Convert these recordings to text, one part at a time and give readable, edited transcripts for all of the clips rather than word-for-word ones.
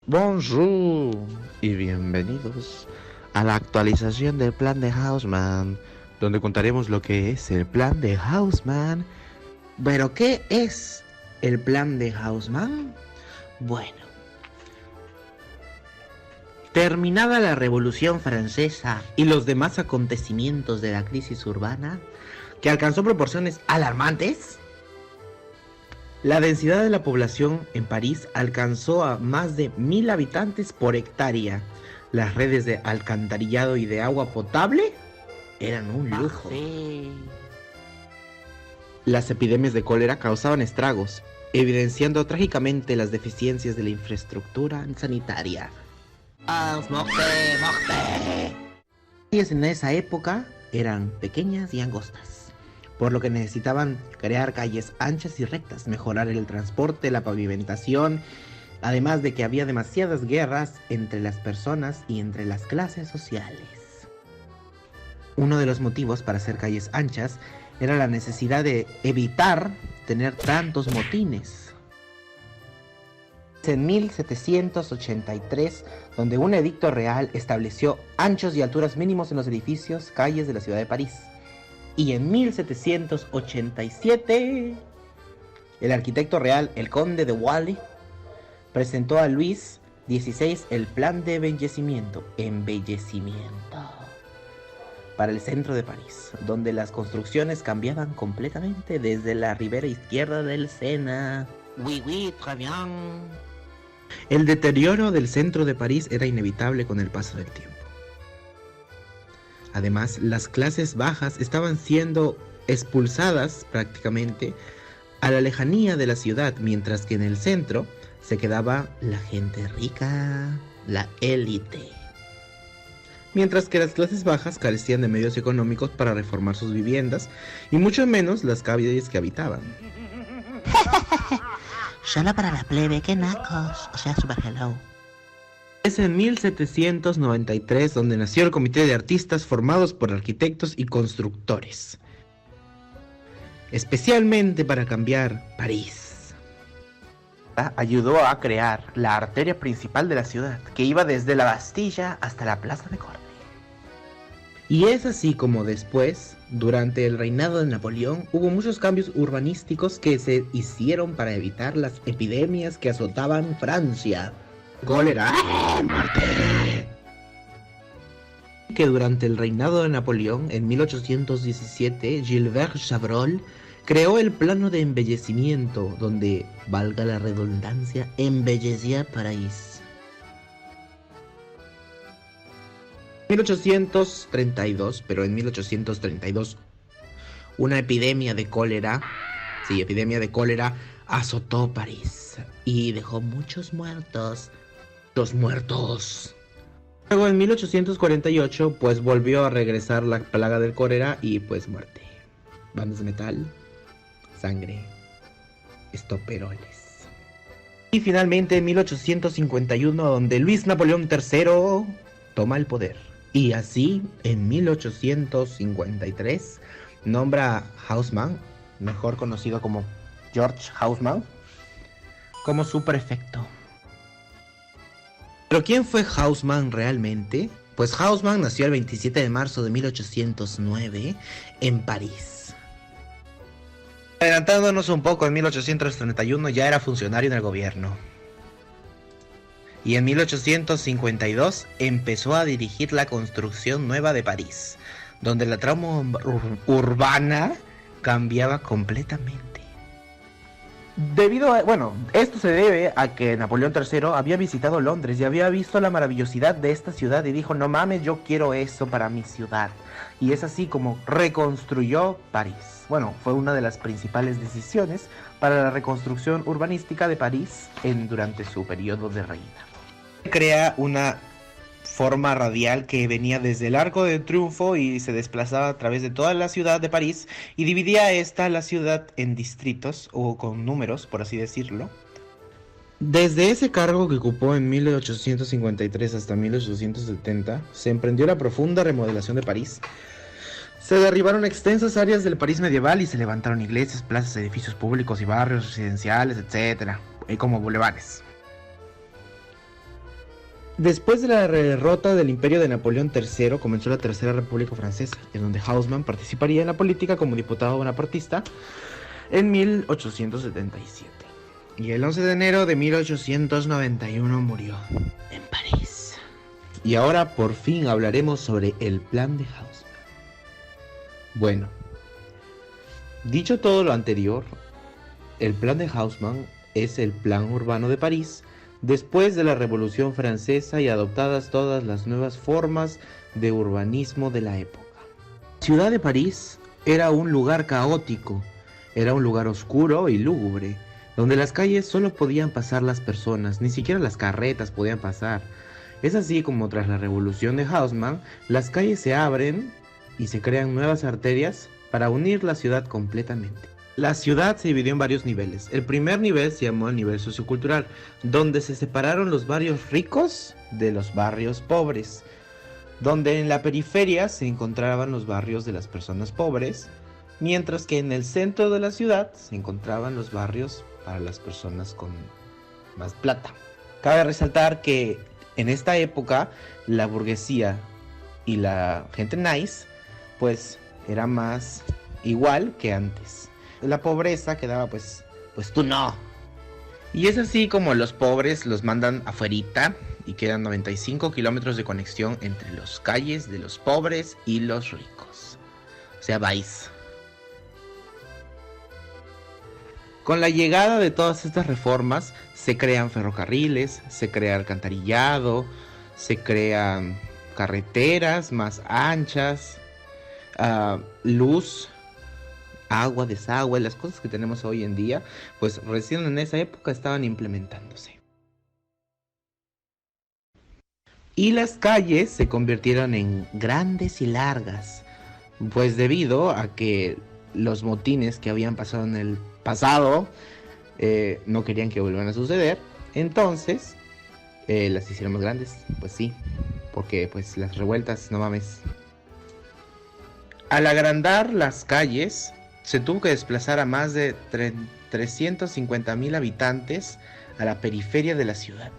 Bonjour y bienvenidos a la actualización del plan de Haussmann, donde contaremos lo que es el plan de Haussmann. ¿Pero qué es el plan de Haussmann? Bueno, terminada la Revolución Francesa y los demás acontecimientos de la crisis urbana, que alcanzó proporciones alarmantes, la densidad de la población en París alcanzó a más de 1000 habitantes por hectárea. Las redes de alcantarillado y de agua potable eran un lujo. Las epidemias de cólera causaban estragos, evidenciando trágicamente las deficiencias de la infraestructura sanitaria. En esa época eran pequeñas y angostas, por lo que necesitaban crear calles anchas y rectas, mejorar el transporte, la pavimentación, además de que había demasiadas guerras entre las personas y entre las clases sociales. Uno de los motivos para hacer calles anchas era la necesidad de evitar tener tantos motines. En 1783, donde un edicto real estableció anchos y alturas mínimos en los edificios, calles de la ciudad de París. Y en 1787, el arquitecto real, el conde de Wally, presentó a Luis XVI el plan de embellecimiento para el centro de París, donde las construcciones cambiaban completamente desde la ribera izquierda del Sena. Très bien. El deterioro del centro de París era inevitable con el paso del tiempo. Además, las clases bajas estaban siendo expulsadas prácticamente a la lejanía de la ciudad, mientras que en el centro se quedaba la gente rica, la élite. Mientras que las clases bajas carecían de medios económicos para reformar sus viviendas, y mucho menos las calles que habitaban. Solo para la plebe, qué nacos. O sea, super hello. Es en 1793 donde nació el Comité de Artistas formados por arquitectos y constructores, especialmente para cambiar París. Ayudó a crear la arteria principal de la ciudad, que iba desde la Bastilla hasta la Plaza de Corte. Y es así como después, durante el reinado de Napoleón, hubo muchos cambios urbanísticos que se hicieron para evitar las epidemias que azotaban Francia. Cólera, muerte. Que durante el reinado de Napoleón, en 1817, Gilbert Chabrol creó el plano de embellecimiento, donde, valga la redundancia, embellecía París. 1832, pero en 1832, una epidemia de cólera azotó París y dejó muchos muertos. Luego en 1848 pues volvió a regresar la plaga del cólera y pues muerte. Bandas de metal, sangre, estoperoles. Y finalmente en 1851 donde Luis Napoleón III toma el poder. Y así en 1853 nombra a Haussmann, mejor conocido como George Haussmann, como su prefecto. ¿Pero quién fue Haussmann realmente? Pues Haussmann nació el 27 de marzo de 1809 en París. Adelantándonos un poco, en 1831 ya era funcionario en el gobierno. Y en 1852 empezó a dirigir la construcción nueva de París, donde la trama urbana cambiaba completamente. Esto se debe a que Napoleón III había visitado Londres y había visto la maravillosidad de esta ciudad y dijo, no mames, yo quiero eso para mi ciudad. Y es así como reconstruyó París. Bueno, fue una de las principales decisiones para la reconstrucción urbanística de París durante su periodo de reina. Crea una forma radial que venía desde el Arco de Triunfo y se desplazaba a través de toda la ciudad de París y dividía la ciudad en distritos o con números, por así decirlo. Desde ese cargo que ocupó en 1853 hasta 1870, se emprendió la profunda remodelación de París. Se derribaron extensas áreas del París medieval y se levantaron iglesias, plazas, edificios públicos y barrios residenciales, etc., como bulevares. Después de la derrota del imperio de Napoleón III, comenzó la Tercera República Francesa, en donde Haussmann participaría en la política como diputado bonapartista en 1877. Y el 11 de enero de 1891 murió en París. Y ahora por fin hablaremos sobre el plan de Haussmann. Bueno, dicho todo lo anterior, el plan de Haussmann es el plan urbano de París después de la Revolución Francesa y adoptadas todas las nuevas formas de urbanismo de la época. La ciudad de París era un lugar caótico, era un lugar oscuro y lúgubre, donde las calles solo podían pasar las personas, ni siquiera las carretas podían pasar. Es así como tras la revolución de Haussmann, las calles se abren y se crean nuevas arterias para unir la ciudad completamente. La ciudad se dividió en varios niveles. El primer nivel se llamó el nivel sociocultural, donde se separaron los barrios ricos de los barrios pobres, donde en la periferia se encontraban los barrios de las personas pobres, mientras que en el centro de la ciudad se encontraban los barrios para las personas con más plata. Cabe resaltar que en esta época la burguesía y la gente nice pues era más igual que antes. La pobreza quedaba pues tú no. Y es así como los pobres los mandan afuerita y quedan 95 kilómetros de conexión entre las calles de los pobres y los ricos. O sea, vais. Con la llegada de todas estas reformas se crean ferrocarriles, se crea alcantarillado, se crean carreteras más anchas, luz, agua, desagüe, las cosas que tenemos hoy en día, pues recién en esa época estaban implementándose. Y las calles se convirtieron en grandes y largas, pues debido a que los motines que habían pasado en el pasado no querían que vuelvan a suceder, entonces las hicieron más grandes, pues sí, porque pues las revueltas, no mames. Al agrandar las calles, se tuvo que desplazar a más de 350,000 habitantes a la periferia de la ciudad.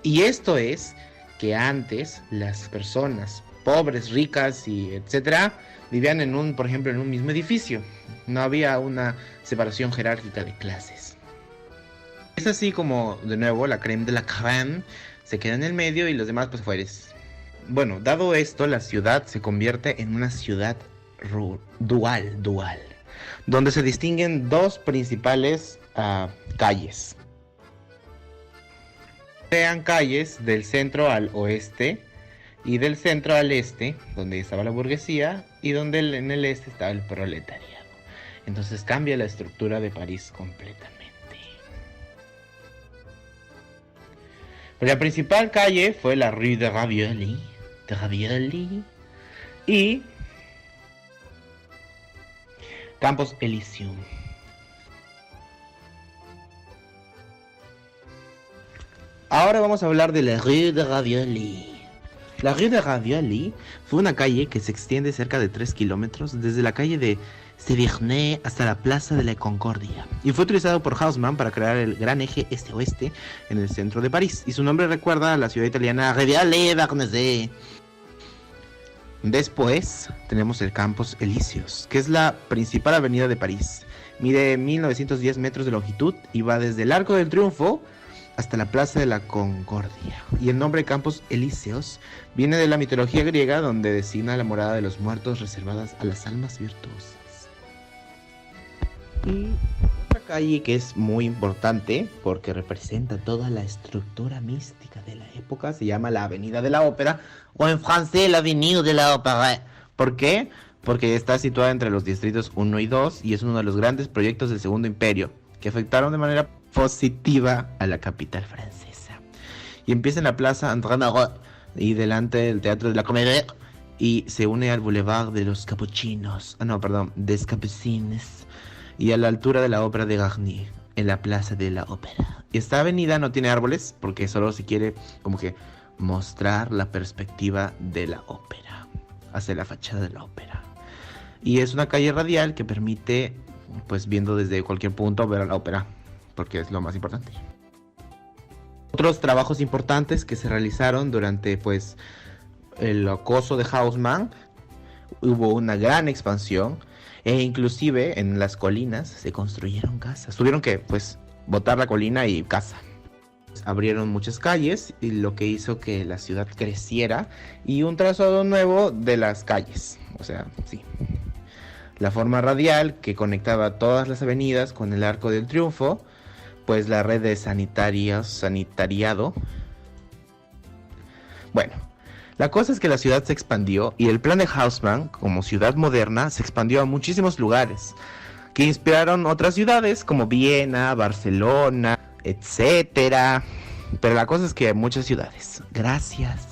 Y esto es que antes las personas pobres, ricas y etcétera vivían por ejemplo, en un mismo edificio. No había una separación jerárquica de clases. Es así como, de nuevo, la crème de la crème se queda en el medio y los demás pues fueres. Bueno, dado esto, la ciudad se convierte en una ciudad dual, donde se distinguen dos principales calles. Crean calles del centro al oeste y del centro al este, donde estaba la burguesía, y donde en el este estaba el proletariado. Entonces cambia la estructura de París completamente. La principal calle fue la Rue de Ravioli, y Campos Elysium. Ahora vamos a hablar de la Rue de Ravioli. La Rue de Ravioli fue una calle que se extiende cerca de 3 kilómetros desde la calle de Sévigné hasta la Plaza de la Concordia, y fue utilizado por Haussmann para crear el gran eje este-oeste en el centro de París, y su nombre recuerda a la ciudad italiana Ravioli-Varnese. Después tenemos el Campos Elíseos, que es la principal avenida de París. Mide 1910 metros de longitud y va desde el Arco del Triunfo hasta la Plaza de la Concordia. Y el nombre Campos Elíseos viene de la mitología griega, donde designa la morada de los muertos reservadas a las almas virtuosas. Y otra calle que es muy importante porque representa toda la estructura mística de la época se llama la Avenida de la Ópera, o en francés la Avenue de la Ópera. ¿Por qué? Porque está situada entre los distritos 1 y 2 y es uno de los grandes proyectos del Segundo Imperio que afectaron de manera positiva a la capital francesa. Y empieza en la Plaza André Malraux y delante del Teatro de la Comédie y se une al Boulevard de los Capuchinos, des Capucines, y a la altura de la Ópera de Garnier, en la Plaza de la Ópera. Y esta avenida no tiene árboles porque solo se quiere como que mostrar la perspectiva de la ópera, hacia la fachada de la ópera. Y es una calle radial que permite, pues viendo desde cualquier punto, ver a la ópera, porque es lo más importante. Otros trabajos importantes que se realizaron durante pues el acoso de Haussmann, hubo una gran expansión e inclusive en las colinas se construyeron casas. Tuvieron que pues botar la colina y casa. Abrieron muchas calles y lo que hizo que la ciudad creciera y un trazado nuevo de las calles. O sea, sí. La forma radial que conectaba todas las avenidas con el Arco del Triunfo, pues la red de sanitariado. Bueno, la cosa es que la ciudad se expandió y el plan de Haussmann, como ciudad moderna, se expandió a muchísimos lugares, que inspiraron otras ciudades como Viena, Barcelona, etcétera. Pero la cosa es que hay muchas ciudades. Gracias.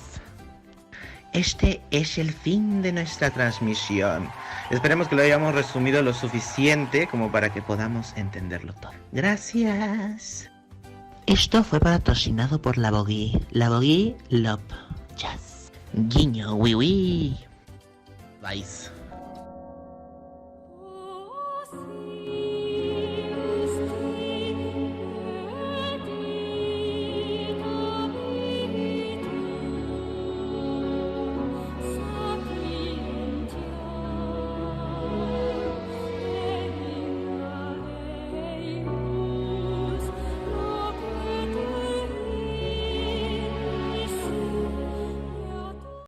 Este es el fin de nuestra transmisión. Esperemos que lo hayamos resumido lo suficiente como para que podamos entenderlo todo. Gracias. Esto fue patrocinado por La Boguí. La Boguí Love Jazz. Guiño, wiwi. Bye.